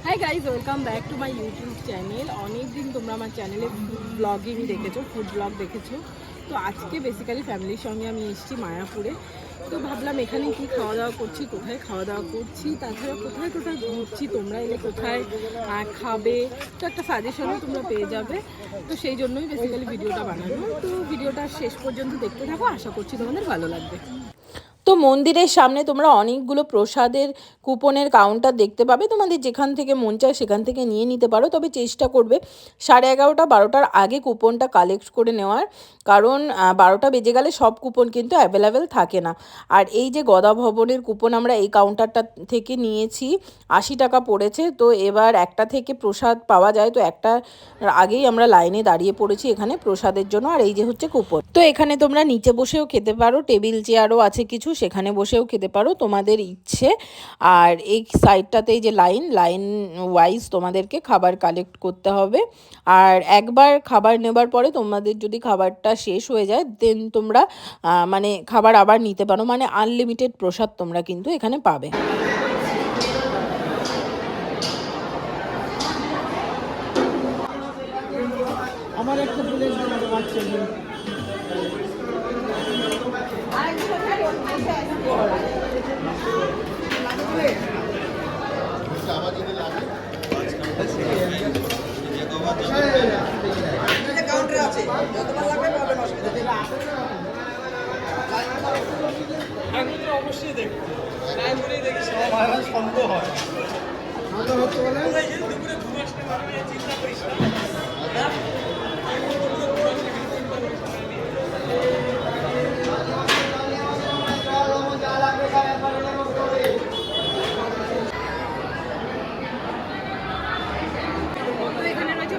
Hi guys, welcome back to my YouTube channel. অনেক দিন তোমরা আমার চ্যানেলে ফুড ব্লগিং দেখেছো, ফুড ব্লগ দেখেছো। তো আজকে বেসিক্যালি ফ্যামিলির সঙ্গে আমি এসেছি মায়াপুরে। তো ভাবলাম এখানে কি খাওয়া দাওয়া করছি, কোথায় খাওয়া দাওয়া করছি, তাছাড়া কোথায় কোথায় ঘুরছি, তোমরা এলে কোথায় খাবে, তো একটা সাজেশনও তোমরা পেয়ে যাবে। তো সেই জন্যই বেসিক্যালি ভিডিওটা বানানো। তো ভিডিওটা শেষ পর্যন্ত দেখতে থাকো, আশা করছি তোমাদের ভালো লাগবে। তো মন্দিরের সামনে তোমরা অনেকগুলো প্রসাদের কুপনের কাউন্টার দেখতে পাবে। তোমাদের যেখান থেকে মন চায় সেখান থেকে নিয়ে নিতে পারো, তবে চেষ্টা করবে 11:30 12টার আগে কুপনটা কালেক্ট করে নেওয়ার, কারণ 12টা বেজে গেলে সব কুপন কিন্তু অ্যাভেলেবেল থাকে না। আর এই যে গদা ভবনের কুপন আমরা এই কাউন্টারটা থেকে নিয়েছি, 80 টাকা পড়েছে। তো এবার একটা থেকে প্রসাদ পাওয়া যায়, তো একটা আগেই আমরা লাইনে দাঁড়িয়ে পড়েছি এখানে প্রসাদের জন্য। আর এই যে হচ্ছে কুপন, তো এখানে তোমরা নিচে বসেও খেতে পারো, টেবিল চেয়ারও আছে কিছু, সেখানে বসেও খেতে পারো তোমাদের ইচ্ছে। আর এই সাইডটাতে এই যে লাইন ওয়াইজ তোমাদেরকে খাবার কালেক্ট করতে হবে। আর একবার খাবার নেবার পরে তোমাদের যদি খাবারটা শেষ হয়ে যায় দেন তোমরা মানে খাবার আবার নিতে পারো, মানে আনলিমিটেড প্রসাদ তোমরা কিন্তু এখানে পাবে। আমার একটা প্লেট কাউন্টারে আছে, যতবার লাগবে পাবেন, অসুবিধা নেই। আমি তো অবশ্যই দেখব, ট্রাই করেই দেখি, সব সন্দেহ হয়, সন্দেহ হতে বলে দুপুরে ঘুম আসতে পারবে, চিন্তা করিস না।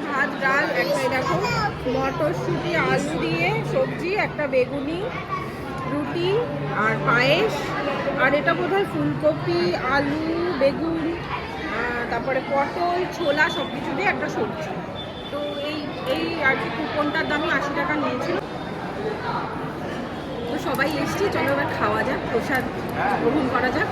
ভাত, ডাল, একটা দেখো মটরশুঁটি আলু দিয়ে সবজি, একটা বেগুনি, রুটি আর পায়েস, আর এটা বোধহয় ফুলকপি, আলু, বেগুন, তারপরে পটল, ছোলা সব কিছু দিয়ে একটা সবজি। তো এই আর কি কুপনটার দামই 80 টাকা নিয়েছিল। তো সবাই এসছি, চলো এবার খাওয়া যাক, প্রসাদ গ্রহণ করা যাক।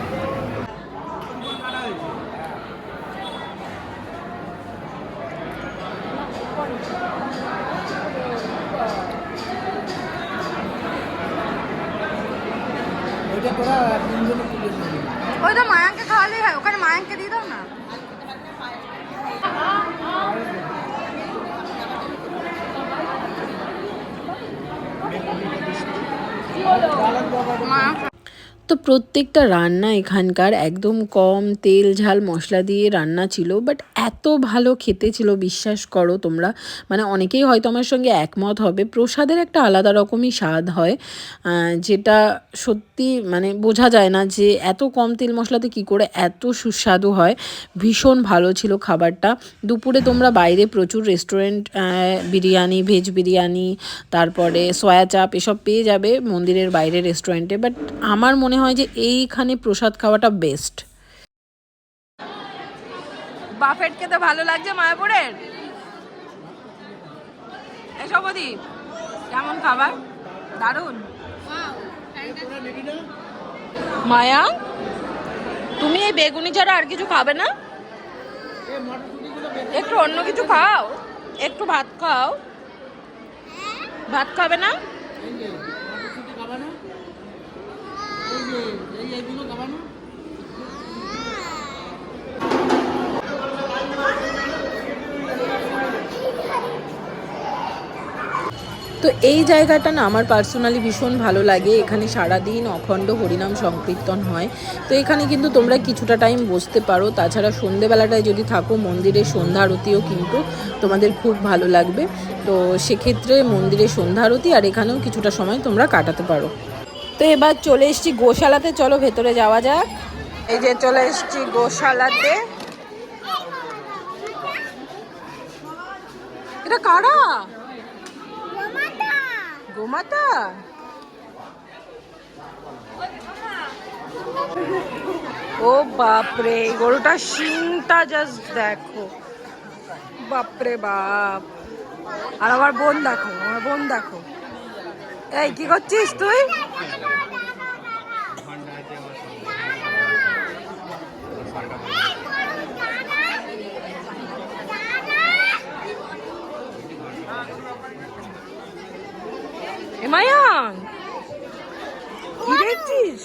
ওইটা মায়াঙ্কে খাওয়ালেই হয়, ওখানে মায়াঙ্কে দিয়ে দাও না। তো প্রত্যেকটা রান্না এখানকার একদম কম তেল ঝাল মশলা দিয়ে রান্না ছিল, বাট এত ভালো খেতে ছিল, বিশ্বাস করো তোমরা, মানে অনেকেই হয়তো আমার সঙ্গে একমত হবে। প্রসাদের একটা আলাদা রকমই স্বাদ হয়, যেটা সত্যি মানে বোঝা যায় না যে এত কম তেল মশলাতে কি করে এত সুস্বাদু হয়। ভীষণ ভালো ছিল খাবারটা। দুপুরে তোমরা বাইরে প্রচুর রেস্টুরেন্ট, বিরিয়ানি, ভেজ বিরিয়ানি, তারপরে সয়া চাপ এসব পেয়ে যাবে মন্দিরের বাইরে রেস্টুরেন্টে, বাট আমার মনে হয় যে এইখানে প্রসাদ খাওয়াটা বেস্ট। বাফেট খেতে ভালো লাগছে মায়াপুরের। এসব বদি কেমন খাবার, দারুণ। মায়া, তুমি এই বেগুনি ছাড়া আর কিছু খাবে না? একটু অন্য কিছু খাও, একটু ভাত খাও। ভাত খাবে না? তো এই জায়গাটা না আমার পার্সোনালি ভীষণ ভালো লাগে। এখানে সারাদিন অখণ্ড হরিনাম সংকীর্তন হয়। তো এখানে কিন্তু তোমরা কিছুটা টাইম বসতে পারো। তাছাড়া সন্ধেবেলাটায় যদি থাকো মন্দিরের সন্ধ্যা আরতিও কিন্তু তোমাদের খুব ভালো লাগবে। তো সেক্ষেত্রে মন্দিরের সন্ধ্যা আরতি আর এখানেও কিছুটা সময় তোমরা কাটাতে পারো। তো এবার চলে এসেছি গোশালাতে, চলো ভেতরে যাওয়া যাক। এই যে চলে এসেছি গোশালাতে। এটা কারা? গোমাতা। ও বাপরে, গরুটা শিংটা জাস্ট দেখো, বাপরে বাপ। আর আমার বোন দেখো, আমার বোন দেখো। এই কি করছিস তুই? অন কি দেখছিস?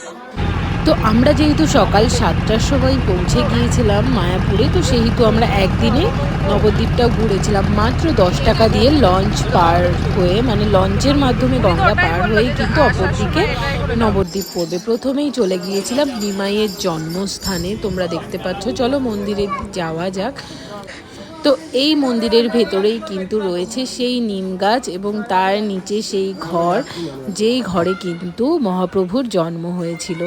তো আমরা যেহেতু সকাল 7টার সময় পৌঁছে গিয়েছিলাম মায়াপুরে, তো সেহেতু আমরা একদিনে নবদ্বীপটাও ঘুরেছিলাম। মাত্র 10 টাকা দিয়ে লঞ্চ পার হয়ে, মানে লঞ্চের মাধ্যমে গঙ্গা পার হয়ে কিন্তু অপরদিকে নবদ্বীপ পড়বে। প্রথমেই চলে গিয়েছিলাম নিমাইয়ের জন্মস্থানে, তোমরা দেখতে পাচ্ছ। চলো মন্দিরে যাওয়া যাক। তো এই মন্দিরের ভেতরেই কিন্তু রয়েছে সেই নিম গাছ এবং তার নিচে সেই ঘর, যেই ঘরে কিন্তু মহাপ্রভুর জন্ম হয়েছিল।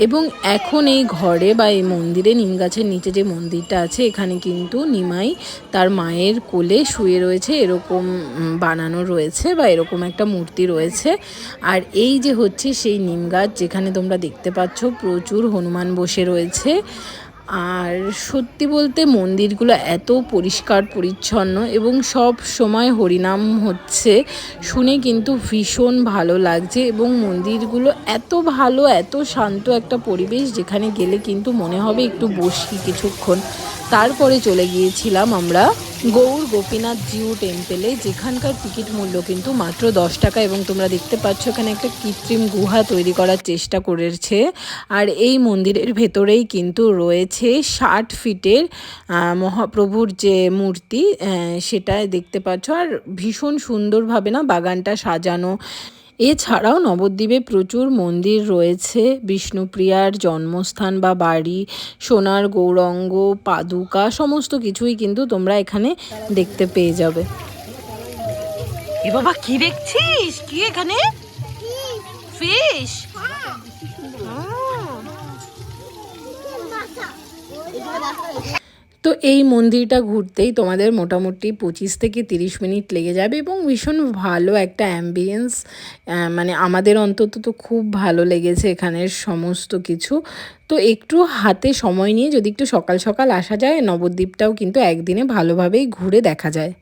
এবং এখন এই ঘরে বা এই মন্দিরে, নিম গাছের নিচে যে মন্দিরটা আছে, এখানে কিন্তু নিমাই তার মায়ের কোলে শুয়ে রয়েছে, এরকম বানানো রয়েছে বা এরকম একটা মূর্তি রয়েছে। আর এই যে হচ্ছে সেই নিম গাছ, যেখানে তোমরা দেখতে পাচ্ছ প্রচুর হনুমান বসে রয়েছে। আর সত্যি বলতে মন্দিরগুলো এত পরিষ্কার পরিচ্ছন্ন এবং সব সময় হরিনাম হচ্ছে, শুনে কিন্তু ভীষণ ভালো লাগছে। এবং মন্দিরগুলো এত ভালো, এত শান্ত একটা পরিবেশ, যেখানে গেলে কিন্তু মনে হবে একটু বসি কিছুক্ষণ। তারপরে চলে গিয়েছিলাম আমরা গৌর গোপীনাথ জিউ টেম্পেলে, যেখানকার টিকিট মূল্য কিন্তু মাত্র 10 টাকা। এবং তোমরা দেখতে পাচ্ছ এখানে একটা কৃত্রিম গুহা তৈরি করার চেষ্টা করেছে। আর এই মন্দিরের ভেতরেই কিন্তু রয়েছে 60 ফিটের মহাপ্রভুর যে মূর্তি, সেটা দেখতে পাচ্ছ। আর ভীষণ সুন্দরভাবে না বাগানটা সাজানো। এছাড়াও নবদ্বীপে প্রচুর মন্দির রয়েছে, বিষ্ণুপ্রিয়ার জন্মস্থান বা বাড়ি, সোনার গৌরাঙ্গ, পাদুকা, সমস্ত কিছুই কিন্তু তোমরা এখানে দেখতে পেয়ে যাবে। এ বাবা কি দেখছিস? কি এখানে? ফিশ। তো এই মন্দিরটা ঘুরতেই তোমাদের মোটামুটি 25 থেকে 30 মিনিট লেগে যাবে এবং ভীষণ ভালো একটা অ্যাম্বিয়েন্স, মানে আমাদের অন্তত তো খুব ভালো লেগেছে এখানের সমস্ত কিছু। তো একটু হাতে সময় নিয়ে যদি একটু সকাল সকাল আসা যায়, নবদ্বীপটাও কিন্তু একদিনে ভালোভাবেই ঘুরে দেখা যায়।